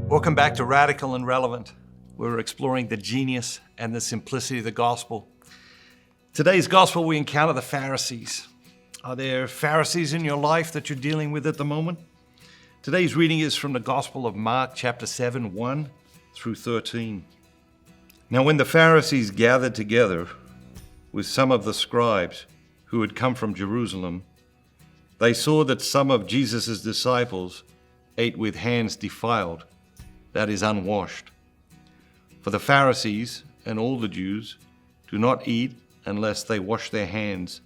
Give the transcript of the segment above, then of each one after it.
Welcome back to Radical and Relevant. We're exploring the genius and the simplicity of the gospel. Today's gospel, we encounter the Pharisees. Are there Pharisees in your life that you're dealing with at the moment? Today's reading is from the Gospel of Mark, chapter 7, 1 through 13. Now when the Pharisees gathered together with some of the scribes who had come from Jerusalem, they saw that some of Jesus' disciples ate with hands defiled, that is, unwashed. For the Pharisees and all the Jews do not eat unless they wash their hands,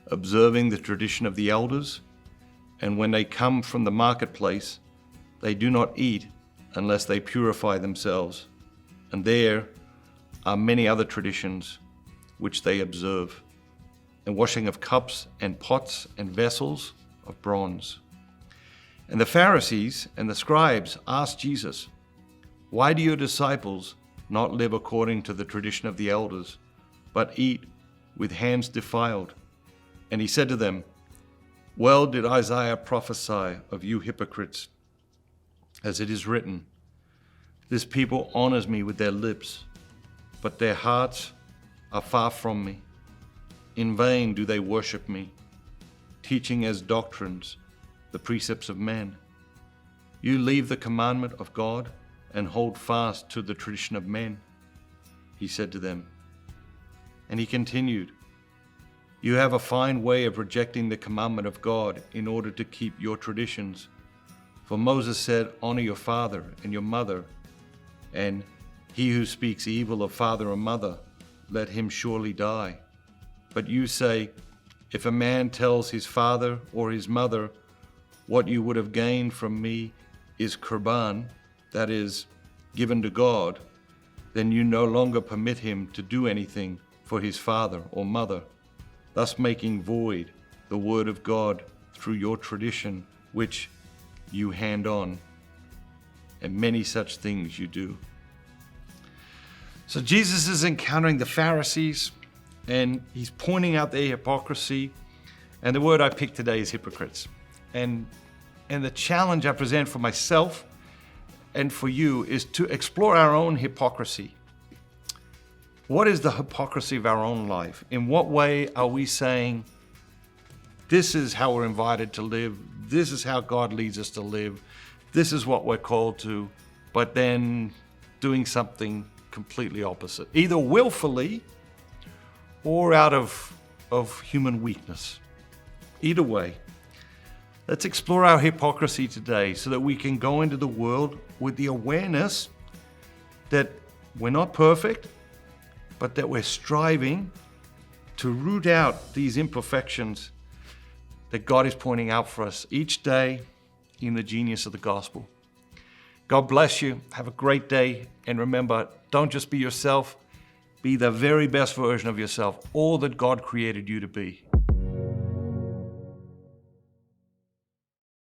observing the tradition of the elders, and when they come from the marketplace, they do not eat unless they purify themselves. And there are many other traditions which they observe, and washing of cups and pots and vessels of bronze. And the Pharisees and the scribes asked Jesus, "Why do your disciples not live according to the tradition of the elders, but eat with hands defiled?" And he said to them, "Well did Isaiah prophesy of you hypocrites, as it is written, 'This people honors me with their lips, but their hearts are far from me. In vain do they worship me, teaching as doctrines the precepts of men. You leave the commandment of God and hold fast to the tradition of men," he said to them. And he continued, "You have a fine way of rejecting the commandment of God in order to keep your traditions. For Moses said, 'Honor your father and your mother,' and 'He who speaks evil of father or mother, let him surely die.' But you say, 'If a man tells his father or his mother, what you would have gained from me is Qurban, that is, given to God, then you no longer permit him to do anything for his father or mother, thus making void the word of God through your tradition, which you hand on. And many such things you do." So Jesus is encountering the Pharisees, and he's pointing out their hypocrisy. And the word I picked today is hypocrites. And the challenge I present for myself and for you is to explore our own hypocrisy. What is the hypocrisy of our own life? In what way are we saying, this is how we're invited to live, this is how God leads us to live, this is what we're called to, but then doing something completely opposite, either willfully or out of human weakness? Either way, let's explore our hypocrisy today so that we can go into the world with the awareness that we're not perfect, but that we're striving to root out these imperfections that God is pointing out for us each day in the genius of the gospel. God bless you. Have a great day. And remember, don't just be yourself. Be the very best version of yourself, all that God created you to be.